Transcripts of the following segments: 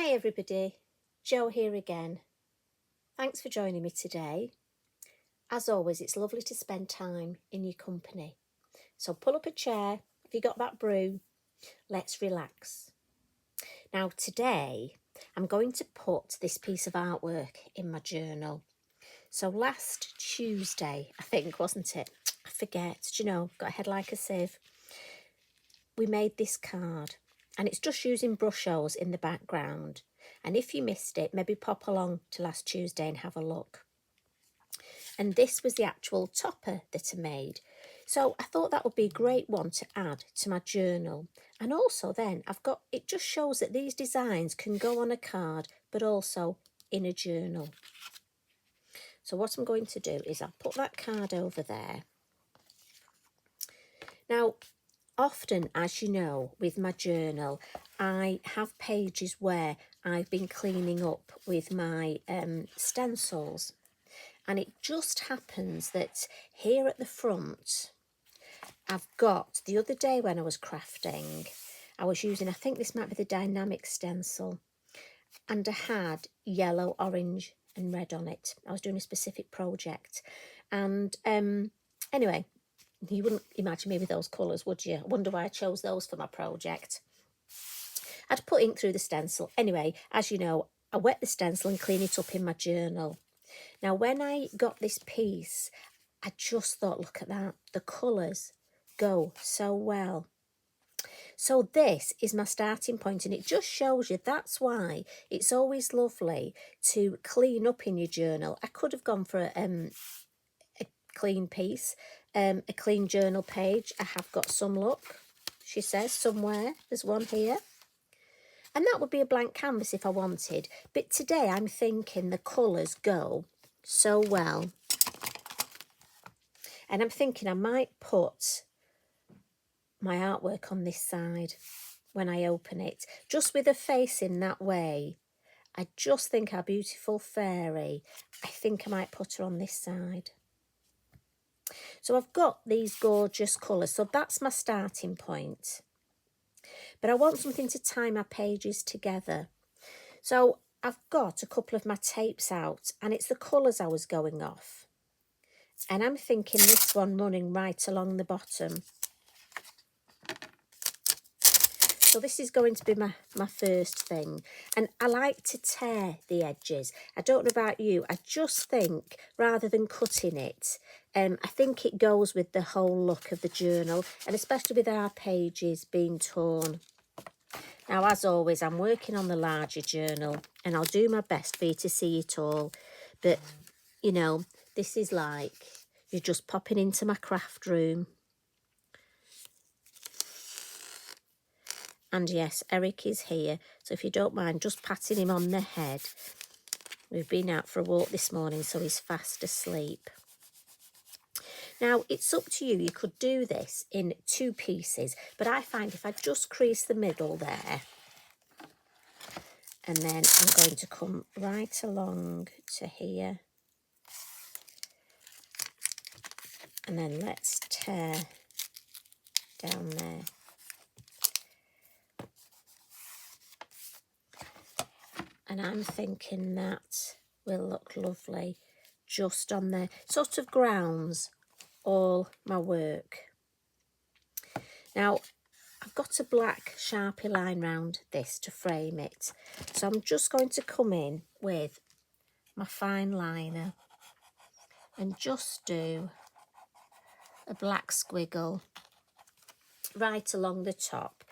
Hi everybody, Jo here again. Thanks for joining me today. As always, it's lovely to spend time in your company. So pull up a chair, if you got that brew, let's relax. Now today, I'm going to put this piece of artwork in my journal. So last Tuesday, I think, wasn't it? I forget, do you know, got a head like a sieve. We made this card and it's just using brush-os in the background. And if you missed it, maybe pop along to last Tuesday and have a look. And this was the actual topper that I made. So I thought that would be a great one to add to my journal. And also then it just shows that these designs can go on a card, but also in a journal. So what I'm going to do is I'll put that card over there. Now, often, as you know, with my journal, I have pages where I've been cleaning up with my stencils. And it just happens that here at the front, I've got, the other day when I was crafting, I was using, I think this might be the dynamic stencil, and I had yellow, orange and red on it. I was doing a specific project. And anyway, you wouldn't imagine me with those colours, would you? I wonder why I chose those for my project. I'd put ink through the stencil. Anyway, as you know, I wet the stencil and clean it up in my journal. Now, when I got this piece, I just thought, look at that. The colours go so well. So this is my starting point, and it just shows you that's why it's always lovely to clean up in your journal. I could have gone for a clean piece, a clean journal page. I have got some, look, she says somewhere. There's one here. And that would be a blank canvas if I wanted. But today I'm thinking the colours go so well. And I'm thinking I might put my artwork on this side when I open it. Just with a face in that way. I just think our beautiful fairy, I think I might put her on this side. So I've got these gorgeous colours. So that's my starting point. But I want something to tie my pages together. So I've got a couple of my tapes out and it's the colours I was going off. And I'm thinking this one running right along the bottom. So this is going to be my first thing. And I like to tear the edges. I don't know about you. I just think rather than cutting it, I think it goes with the whole look of the journal. And especially with our pages being torn. Now, as always, I'm working on the larger journal and I'll do my best for you to see it all. But, you know, this is like you're just popping into my craft room. And yes, Eric is here. So if you don't mind just patting him on the head. We've been out for a walk this morning, so he's fast asleep. Now, it's up to you. You could do this in 2 pieces. But I find if I just crease the middle there, and then I'm going to come right along to here. And then let's tear down there. And I'm thinking that will look lovely just on there. Sort of grounds all my work. Now, I've got a black Sharpie line round this to frame it. So I'm just going to come in with my fine liner and just do a black squiggle right along the top,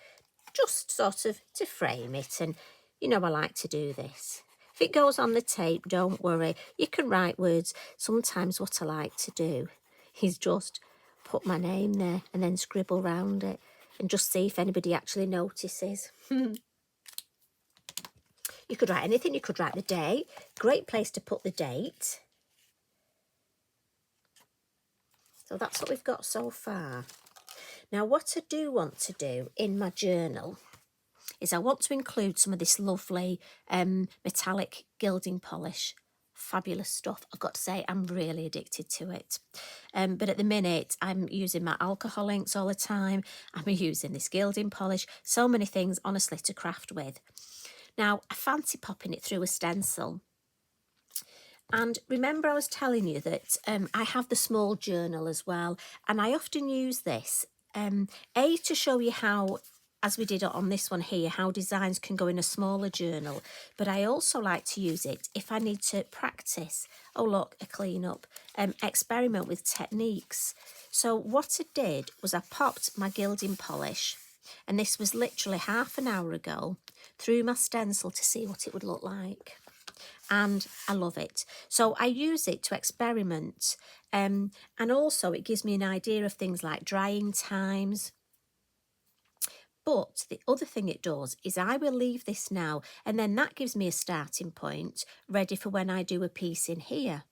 just sort of to frame it. And you know I like to do this. If it goes on the tape, don't worry. You can write words. Sometimes what I like to do is just put my name there and then scribble round it and just see if anybody actually notices. You could write anything. You could write the day. Great place to put the date. So that's what we've got so far. Now, what I do want to do in my journal is I want to include some of this lovely metallic gilding polish. Fabulous stuff. I've got to say, I'm really addicted to it. But at the minute, I'm using my alcohol inks all the time. I'm using this gilding polish. So many things, honestly, to craft with. Now, I fancy popping it through a stencil. And remember I was telling you that I have the small journal as well, and I often use this, A, to show you how, as we did on this one here, how designs can go in a smaller journal, but I also like to use it if I need to practice, oh look, a clean up, experiment with techniques. So what I did was I popped my gilding polish, and this was literally half an hour ago, through my stencil to see what it would look like. And I love it. So I use it to experiment, and also it gives me an idea of things like drying times. But the other thing it does is I will leave this now, and then that gives me a starting point ready for when I do a piece in here.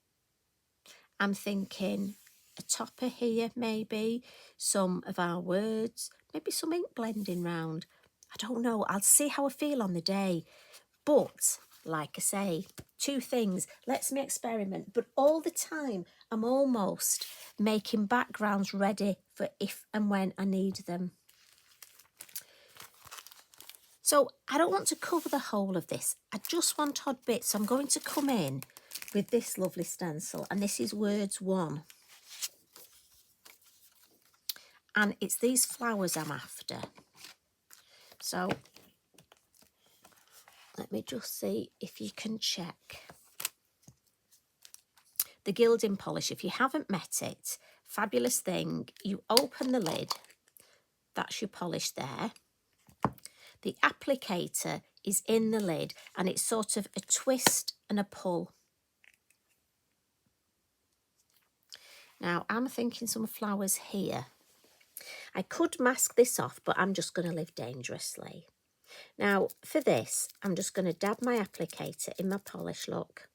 I'm thinking a topper here, maybe some of our words, maybe some ink blending round. I don't know, I'll see how I feel on the day. But like I say, two things, lets me experiment, but all the time I'm almost making backgrounds ready for if and when I need them. So I don't want to cover the whole of this, I just want odd bits. So I'm going to come in with this lovely stencil, and this is words 1. And it's these flowers I'm after. So let me just see if you can check. The Gilding Polish, if you haven't met it, fabulous thing. You open the lid, that's your polish there. The applicator is in the lid, and it's sort of a twist and a pull. Now, I'm thinking some flowers here. I could mask this off, but I'm just going to live dangerously. Now, for this, I'm just going to dab my applicator in my polish, look.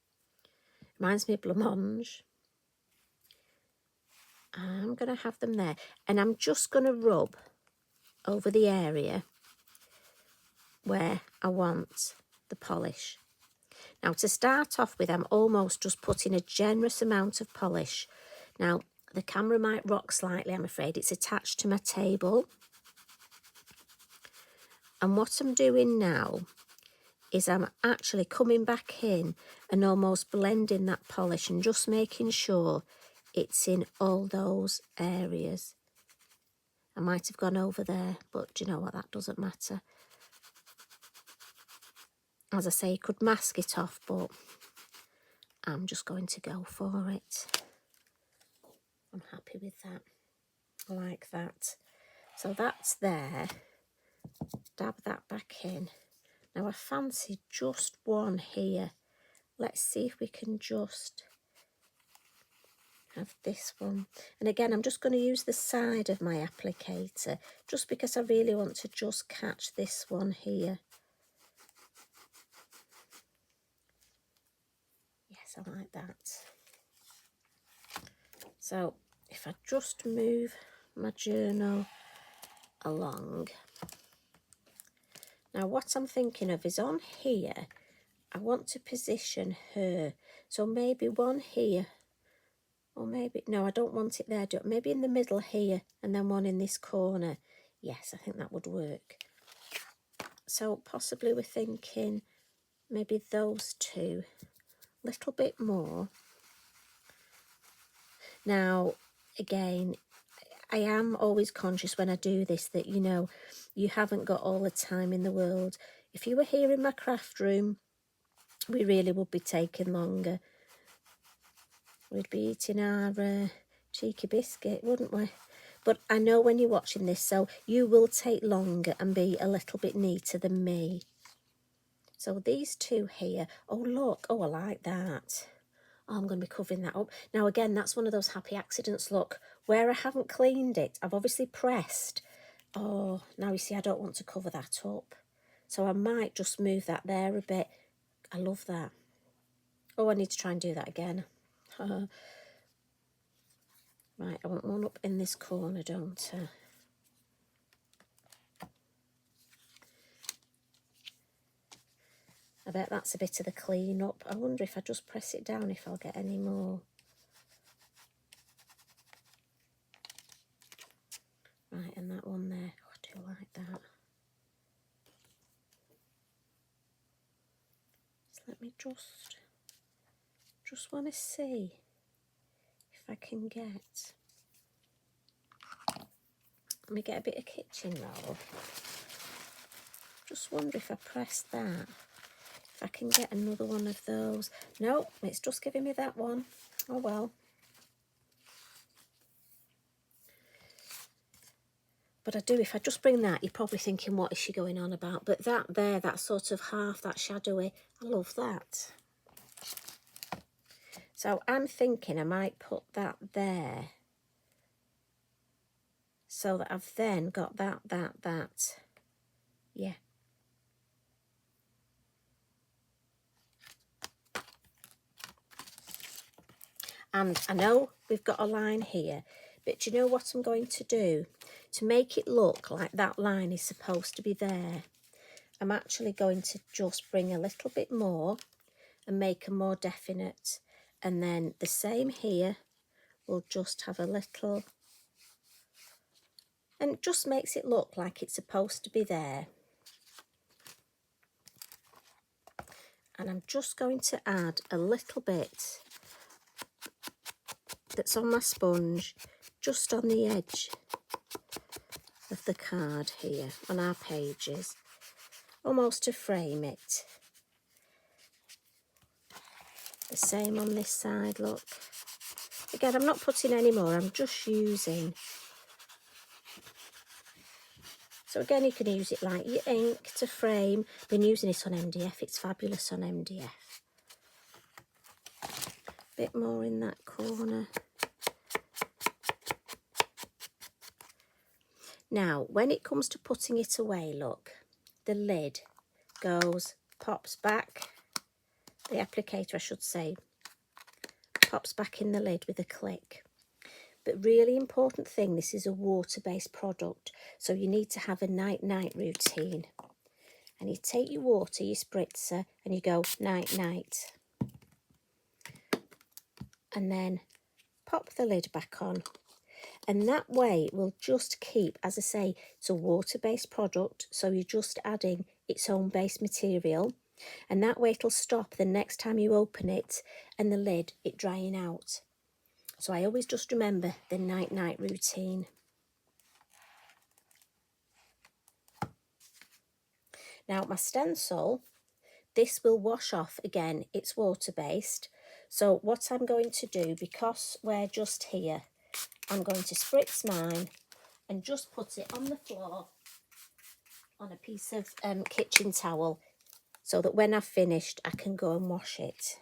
Reminds me of blancmange. I'm going to have them there, and I'm just going to rub over the area where I want the polish. Now, to start off with, I'm almost just putting a generous amount of polish. Now, the camera might rock slightly, I'm afraid. It's attached to my table. And what I'm doing now is I'm actually coming back in and almost blending that polish and just making sure it's in all those areas. I might have gone over there, but do you know what? That doesn't matter. As I say, you could mask it off, but I'm just going to go for it. I'm happy with that. I like that. So that's there. Dab that back in. Now I fancy just one here. Let's see if we can just have this one. And again, I'm just going to use the side of my applicator just because I really want to just catch this one here. Yes, I like that. So if I just move my journal along. Now what I'm thinking of is on here, I want to position her. So maybe one here, or maybe, no, I don't want it there. Maybe in the middle here, and then one in this corner. Yes, I think that would work. So possibly we're thinking maybe those two, a little bit more. Now, again, I am always conscious when I do this that, you know, you haven't got all the time in the world. If you were here in my craft room, we really would be taking longer. We'd be eating our cheeky biscuit, wouldn't we? But I know when you're watching this, so you will take longer and be a little bit neater than me. So these two here, oh look, oh I like that. Oh, I'm going to be covering that up. Now again, that's one of those happy accidents, look, where I haven't cleaned it, I've obviously pressed. Oh, now you see I don't want to cover that up. So I might just move that there a bit. I love that. Oh, I need to try and do that again. Right, I want one up in this corner, don't I? I bet that's a bit of the clean up. I wonder if I just press it down if I'll get any more. Right, and that one there. Oh, I do like that. Let me just want to see if I can get, let me get a bit of kitchen roll. Just wonder if I press that, if I can get another one of those. No, it's just giving me that one. Oh well. But I do, if I just bring that, you're probably thinking, what is she going on about? But that there, that sort of half, that shadowy, I love that. So I'm thinking I might put that there, so that I've then got that. Yeah. And I know we've got a line here, but do you know what I'm going to do? To make it look like that line is supposed to be there, I'm actually going to just bring a little bit more and make a more definite. And then the same here, we'll just have a little, and it just makes it look like it's supposed to be there. And I'm just going to add a little bit that's on my sponge, just on the edge of the card here, on our pages, almost to frame it. The same on this side, look. Again, I'm not putting any more, I'm just using. So again, you can use it like your ink to frame. Been using it on MDF, it's fabulous on MDF. Bit more in that corner. Now, when it comes to putting it away, look, the lid pops back, the applicator I should say, pops back in the lid with a click. But really important thing, this is a water-based product, so you need to have a night-night routine. And you take your water, your spritzer, and you go night-night. And then pop the lid back on. And that way it will just keep, as I say, it's a water-based product, so you're just adding its own base material. And that way it'll stop the next time you open it and the lid, it drying out. So I always just remember the night-night routine. Now my stencil, this will wash off again, it's water-based. So what I'm going to do, because we're just here, I'm going to spritz mine and just put it on the floor on a piece of kitchen towel, so that when I've finished I can go and wash it.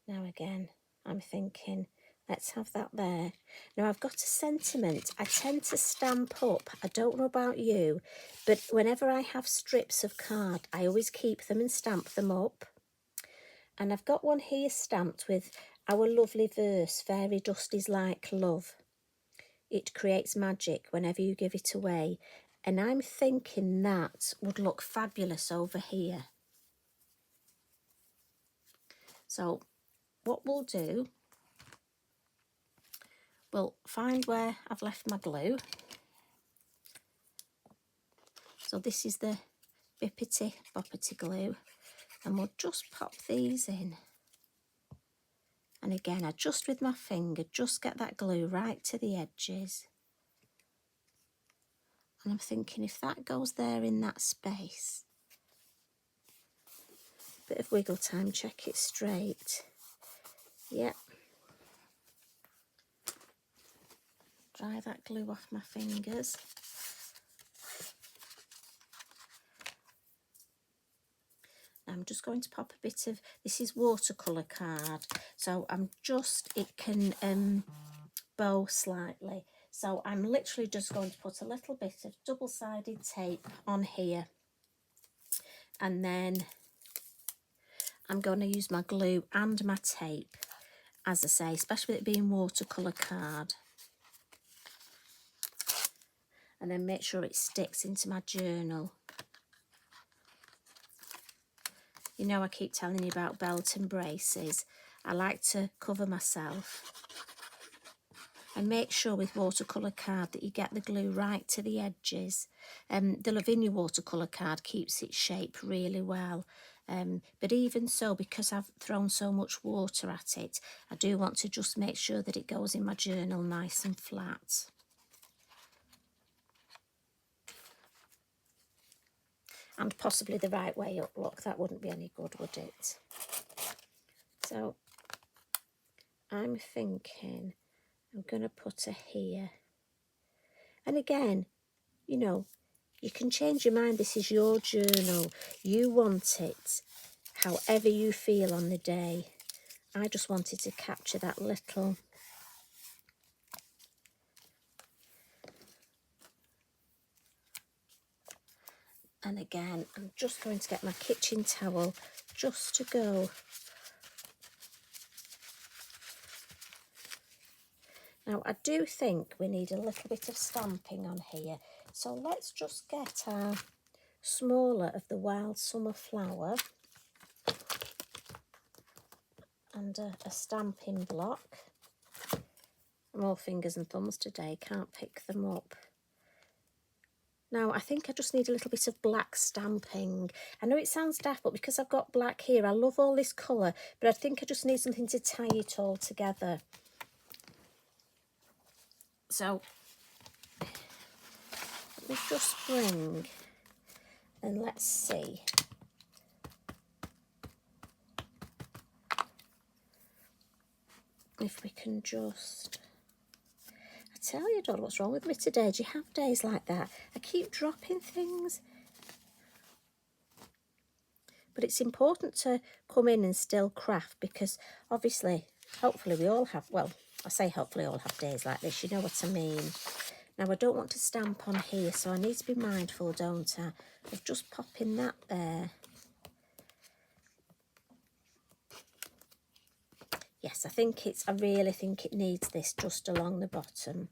Now again, I'm thinking, let's have that there. Now I've got a sentiment, I tend to stamp up, I don't know about you, but whenever I have strips of card, I always keep them and stamp them up. And I've got one here stamped with our lovely verse, fairy dust is like love. It creates magic whenever you give it away. And I'm thinking that would look fabulous over here. So what we'll do, we'll find where I've left my glue. So this is the bippity boppity glue. And we'll just pop these in. And again, I just with my finger, just get that glue right to the edges. And I'm thinking if that goes there in that space, bit of wiggle time, check it straight. Yep. Dry that glue off my fingers. I'm just going to pop a bit of, this is watercolour card, so I'm just, it can bow slightly. So I'm literally just going to put a little bit of double-sided tape on here. And then I'm going to use my glue and my tape, as I say, especially with it being watercolour card. And then make sure it sticks into my journal. You know, I keep telling you about belt and braces. I like to cover myself. And make sure with watercolour card that you get the glue right to the edges. The Lavinia watercolour card keeps its shape really well. But even so, because I've thrown so much water at it, I do want to just make sure that it goes in my journal nice and flat. And possibly the right way up. Look, that wouldn't be any good, would it? So I'm thinking I'm going to put her here. And again, you know, you can change your mind. This is your journal. You want it however you feel on the day. I just wanted to capture that little... And again, I'm just going to get my kitchen towel just to go. Now, I do think we need a little bit of stamping on here. So let's just get our smaller of the wild summer flower and a stamping block. I'm all fingers and thumbs today, can't pick them up. Now, I think I just need a little bit of black stamping. I know it sounds daft, but because I've got black here, I love all this colour, but I think I just need something to tie it all together. So, let me just bring, and let's see. If we can just... I tell you, Dad, what's wrong with me today? Do you have days like that? I keep dropping things. But it's important to come in and still craft because obviously, hopefully we all have, well, I say hopefully all have days like this, you know what I mean. Now I don't want to stamp on here, so I need to be mindful, don't I, of just popping that there. Yes, I really think it needs this just along the bottom.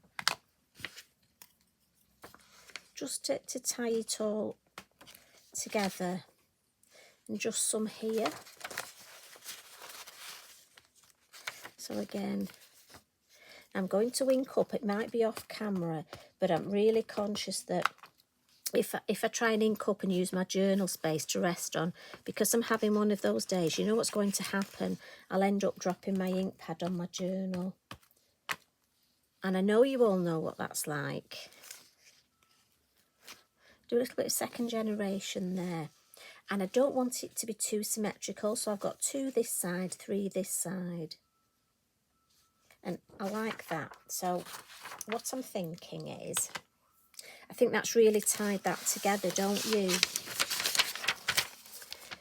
Just to tie it all together. And just some here. So again, I'm going to ink up. It might be off camera, but I'm really conscious that if I try and ink up and use my journal space to rest on, because I'm having one of those days, you know what's going to happen? I'll end up dropping my ink pad on my journal. And I know you all know what that's like. Do a little bit of second generation there. And I don't want it to be too symmetrical, so I've got 2 this side, 3 this side. And I like that. So what I'm thinking is, I think that's really tied that together, don't you?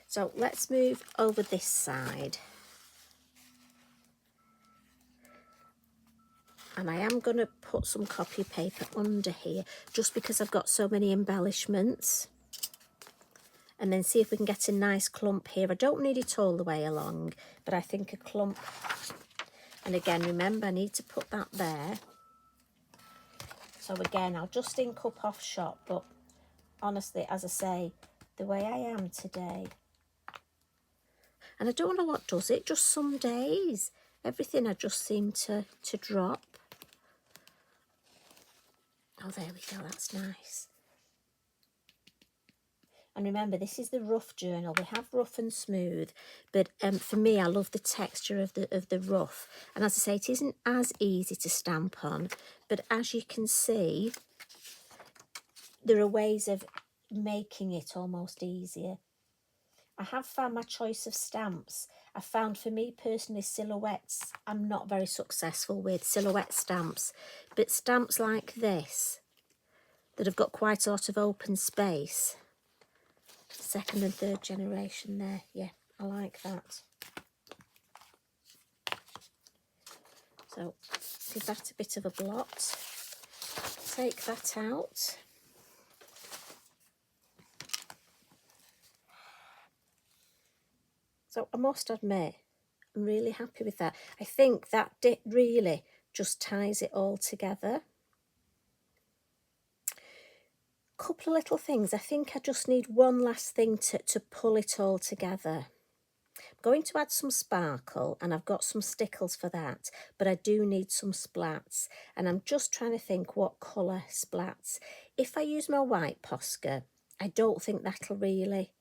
So let's move over this side. And I am going to put some copy paper under here, just because I've got so many embellishments. And then see if we can get a nice clump here. I don't need it all the way along, but I think a clump. And again, remember, I need to put that there. So again, I'll just ink up off shot, but honestly, as I say, the way I am today, and I don't know what does it, just some days, everything I just seem to drop. Oh, there we go, that's nice. And remember, this is the rough journal. We have rough and smooth, but for me, I love the texture of the rough. And as I say, it isn't as easy to stamp on, but as you can see, there are ways of making it almost easier. I have found my choice of stamps. I found, for me personally, silhouettes I'm not very successful with, silhouette stamps. But stamps like this, that have got quite a lot of open space, second and third generation there, yeah, I like that. So give that a bit of a blot, take that out. So I must admit, I'm really happy with that. I think that really just ties it all together. Couple of little things. I think I just need one last thing to pull it all together. going to add some sparkle, and I've got some stickles for that, but I do need some splats, and I'm just trying to think what colour splats. If I use my white posca, I don't think that'll really,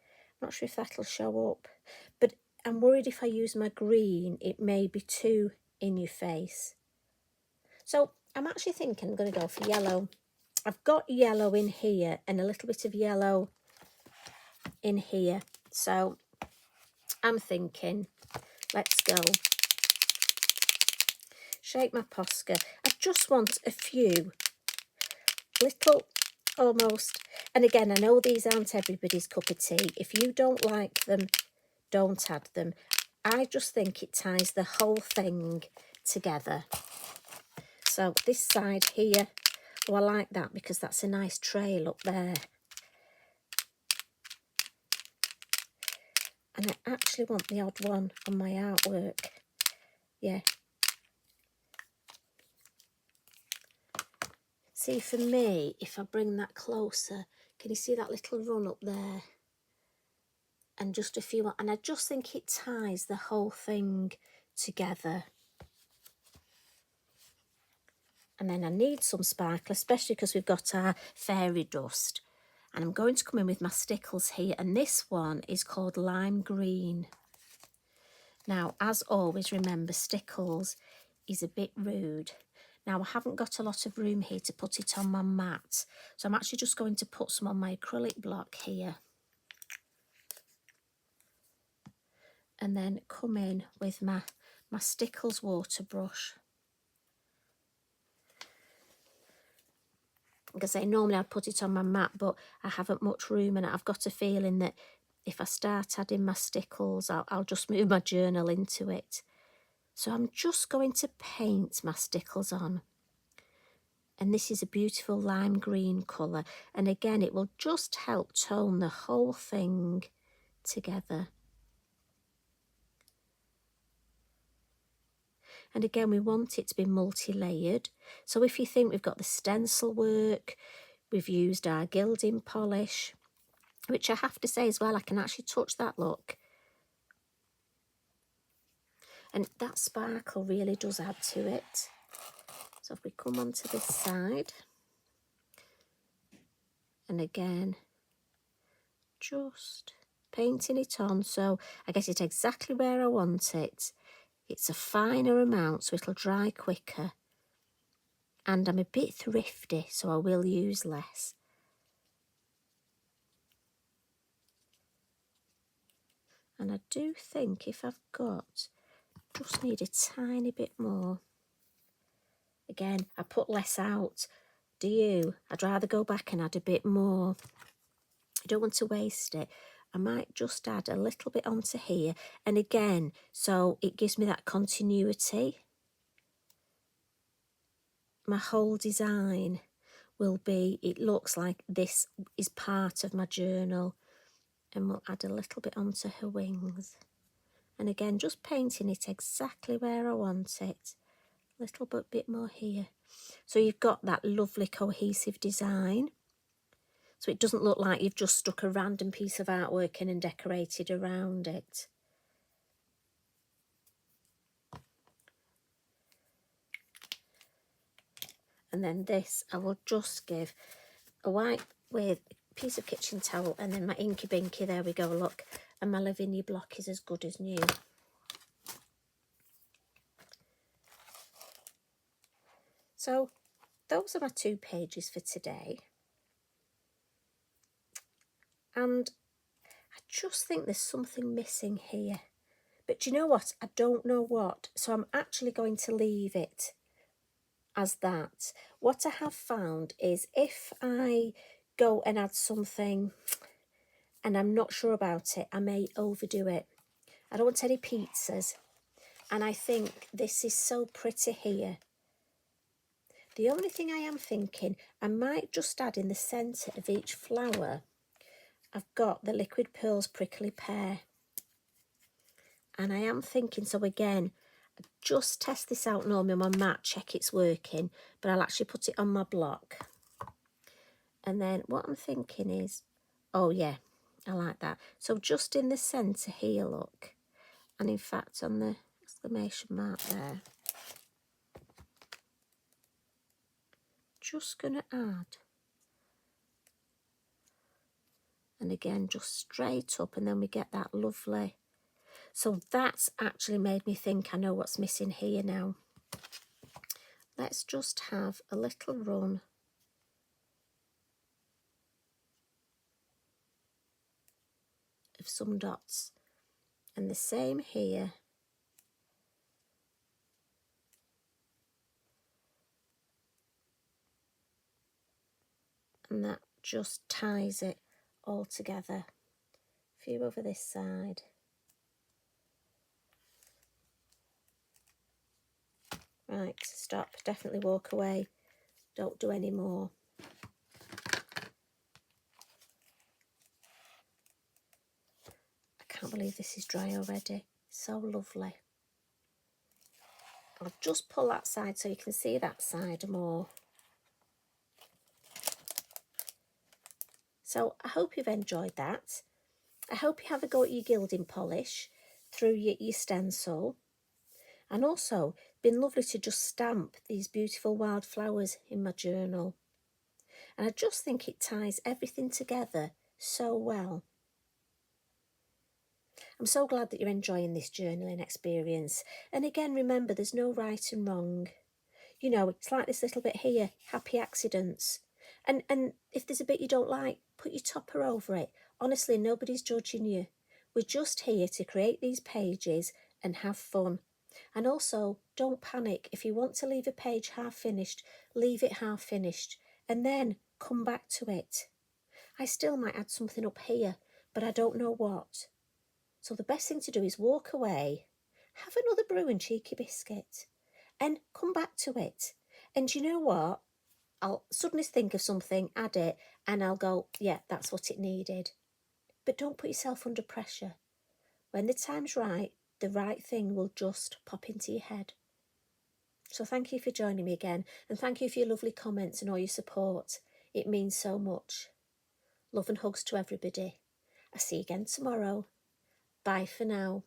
I'm not sure if that'll show up, but I'm worried if I use my green, it may be too in your face. So I'm actually thinking I'm going to go for yellow. I've got yellow in here and a little bit of yellow in here. So I'm thinking, let's go. Shake my posca. I just want a few little, almost, and again, I know these aren't everybody's cup of tea. If you don't like them, don't add them. I just think it ties the whole thing together. So this side here, oh, I like that because that's a nice trail up there. And I actually want the odd one on my artwork. Yeah. See, for me, if I bring that closer, can you see that little run up there? And just a few more. And I just think it ties the whole thing together. And then I need some sparkle, especially because we've got our fairy dust. And I'm going to come in with my stickles here. And this one is called Lime Green. Now, as always, remember, stickles is a bit rude. Now, I haven't got a lot of room here to put it on my mat. So I'm actually just going to put some on my acrylic block here. And then come in with my stickles water brush. Like I say, normally I'd put it on my mat, but I haven't much room, and I've got a feeling that if I start adding my stickles, I'll just move my journal into it. So I'm just going to paint my stickles on. And this is a beautiful lime green colour. And again, it will just help tone the whole thing together. And again, we want it to be multi-layered. So if you think we've got the stencil work, we've used our gilding polish, which I have to say as well, I can actually touch that look. And that sparkle really does add to it. So if we come onto this side, and again, just painting it on so I get it exactly where I want it. It's a finer amount, so it'll dry quicker. And I'm a bit thrifty, so I will use less. And I do think if I've got, just need a tiny bit more. Again, I put less out. Do you? I'd rather go back and add a bit more. I don't want to waste it. I might just add a little bit onto here. And again, so it gives me that continuity. My whole design will be, it looks like this is part of my journal. And we'll add a little bit onto her wings. And again, just painting it exactly where I want it. A little bit more here. So you've got that lovely cohesive design. So it doesn't look like you've just stuck a random piece of artwork in and decorated around it. And then this, I will just give a wipe with a piece of kitchen towel and then my inky binky, there we go, look. And my Lavinia block is as good as new. So those are my 2 pages for today. And I just think there's something missing here. But do you know what? I don't know what. So I'm actually going to leave it as that. What I have found is if I go and add something and I'm not sure about it, I may overdo it. I don't want any pizzas. And I think this is so pretty here. The only thing I am thinking, I might just add in the centre of each flower, I've got the Liquid Pearls Prickly Pear. And I am thinking, so again, just test this out normally on my mat, check it's working, but I'll actually put it on my block. And then what I'm thinking is, oh yeah, I like that. So just in the centre here, look, and in fact on the exclamation mark there, just going to add, and again just straight up, and then we get that lovely. So that's actually made me think I know what's missing here now. Let's just have a little run of some dots, and the same here. And that just ties it all together. A few over this side. Right, stop, definitely walk away. Don't do any more. I can't believe this is dry already. So lovely. I'll just pull that side so you can see that side more. So I hope you've enjoyed that. I hope you have a go at your gilding polish through your stencil. And also, been lovely to just stamp these beautiful wildflowers in my journal. And I just think it ties everything together so well. I'm so glad that you're enjoying this journaling experience. And again, remember, there's no right and wrong. You know, it's like this little bit here, happy accidents. And if there's a bit you don't like, put your topper over it. Honestly, nobody's judging you. We're just here to create these pages and have fun. And also, don't panic. If you want to leave a page half finished, leave it half finished and then come back to it. I still might add something up here, but I don't know what. So the best thing to do is walk away, have another brew and cheeky biscuit, and come back to it. And you know what? I'll suddenly think of something, add it, and I'll go, yeah, that's what it needed. But don't put yourself under pressure. When the time's right, the right thing will just pop into your head. So thank you for joining me again, and thank you for your lovely comments and all your support. It means so much. Love and hugs to everybody. I'll see you again tomorrow. Bye for now.